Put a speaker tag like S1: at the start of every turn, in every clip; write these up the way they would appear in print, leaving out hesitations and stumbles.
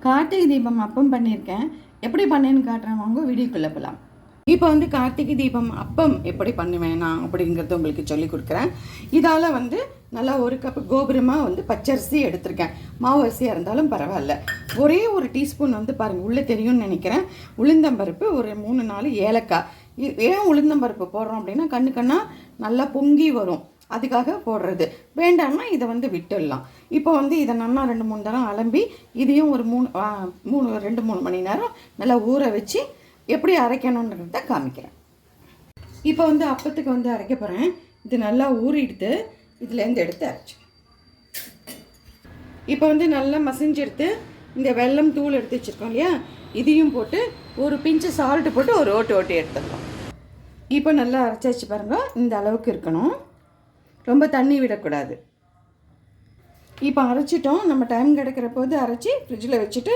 S1: கார்த்திகை தீபம் அப்பம் பண்ணியிருக்கேன். எப்படி பண்ணேன்னு காட்டுறேன், வாங்க வீடியோக்குள்ளே போகலாம். இப்போ வந்து கார்த்திகை தீபம் அப்பம் எப்படி பண்ணுவேன் நான் அப்படிங்கிறத உங்களுக்கு சொல்லி கொடுக்குறேன். இதால் வந்து நல்லா ஒரு கப் கோபுரமாக வந்து பச்சரிசி எடுத்திருக்கேன். மாவு அரிசியாக இருந்தாலும் பரவாயில்ல. ஒரே ஒரு டீஸ்பூன் வந்து பாருங்கள், உள்ளே தெரியும்னு நினைக்கிறேன், உளுந்தம்பருப்பு, ஒரு 3-4 ஏலக்காய். ஏன் உளுந்தம்பருப்பு போடுறோம் அப்படின்னா கண்ணா நல்லா பொங்கி வரும், அதுக்காக போடுறது. வேண்டாம்னா இதை வந்து விட்டுடலாம். இப்போ வந்து இதை நல்லா 2-3 தரம் அலம்பி இதையும் ஒரு 2-3 மணி நேரம் நல்லா ஊற வச்சு எப்படி அரைக்கணுன்றத காமிக்கிறேன். இப்போ வந்து அப்பத்துக்கு வந்து அரைக்க போகிறேன். இது நல்லா ஊறிடுத்து இதுலேருந்து எடுத்து அரைச்சி, இப்போ வந்து நல்லா மசிஞ்சு எடுத்து இந்த வெல்லம் தூள் எடுத்து வச்சுருக்கோம் இல்லையா, இதையும் போட்டு ஒரு பிஞ்சு சால்ட்டு போட்டு ஒரு ஓட்டு எடுத்துடலாம். இப்போ நல்லா அரைச்சி வச்சு பாருங்கள், இந்த அளவுக்கு இருக்கணும், ரொம்ப தண்ணி விடக்கூடாது. இப்போ அரைச்சிட்டோம். நம்ம டைம் கிடைக்கிற போது அரைச்சி ஃப்ரிட்ஜில் வச்சுட்டு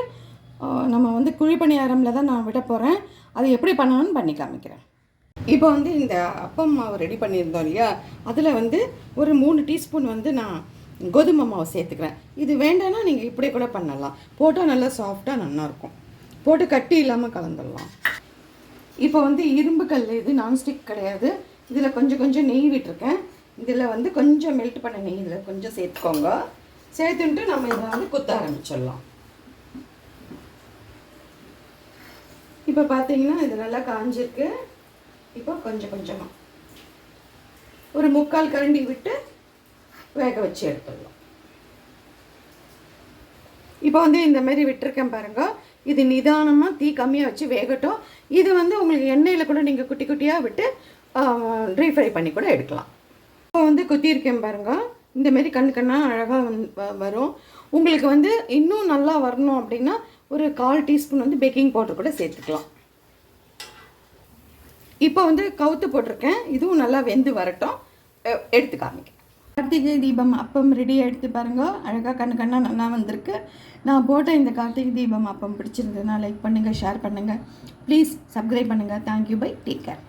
S1: நம்ம வந்து குழிப்பணியாரமில் தான் நான் விட போகிறேன். அது எப்படி பண்ணணும்னு பண்ணி காமிக்கிறேன். இப்போ வந்து இந்த அப்பம் மாவு ரெடி பண்ணியிருந்தோம் இல்லையா, அதில் வந்து ஒரு 3 டீஸ்பூன் வந்து நான் கோதுமை மாவு சேர்த்துக்கிறேன். இது வேண்டாம்னா நீங்கள் இப்படி கூட பண்ணலாம், போட்டால் நல்லா சாஃப்டாக நல்லாயிருக்கும். போட்டு கட்டி இல்லாமல் கலந்துடலாம். இப்போ வந்து இரும்பு கல், இது நான்ஸ்டிக் கிடையாது. இதில் கொஞ்சம் நெய் விட்டுருக்கேன். இதில் வந்து கொஞ்சம் மெல்ட் பண்ண நெய் இதில் கொஞ்சம் சேர்த்துக்கோங்க. சேர்த்துன்ட்டு நம்ம இதை வந்து குத்த ஆரம்பிச்சிடலாம். இப்போ பார்த்தீங்கன்னா இது நல்லா காஞ்சிருக்கு. இப்போ கொஞ்சமாக ஒரு 3/4 கரண்டி விட்டு வேக வச்சு எடுத்துடலாம். இப்போ வந்து இந்த மாதிரி விட்டுருக்கேன் பாருங்கள். இது நிதானமாக தீ கம்மியாக வச்சு வேகட்டும். இது வந்து உங்களுக்கு எண்ணெயில் கூட நீங்கள் குட்டி குட்டியாக விட்டு ட்ரை ஃப்ரை பண்ணி கூட எடுக்கலாம். இப்போ வந்து குத்தியிருக்கேன் பாருங்கள், இந்தமாரி கண்ணாக அழகாக வரும். உங்களுக்கு வந்து இன்னும் நல்லா வரணும் அப்படின்னா ஒரு 1/4 டீஸ்பூன் வந்து பேக்கிங் பவுடர் கூட சேர்த்துக்கலாம். இப்போ வந்து கவுத்து போட்டிருக்கேன், இதுவும் நல்லா வெந்து வரட்டும், எடுத்து காமிக்கிறேன். கார்த்திகை தீபம் அப்பம் ரெடி எடுத்து பாருங்கள், அழகாக கண்ணாக நல்லா வந்திருக்கு. நான் போட்ட இந்த கார்த்திகை தீபம் அப்பம் பிடிச்சிருந்ததுன்னா லைக் பண்ணுங்கள், ஷேர் பண்ணுங்கள், ப்ளீஸ் சப்ஸ்கிரைப் பண்ணுங்கள். Thank you, bye, take care.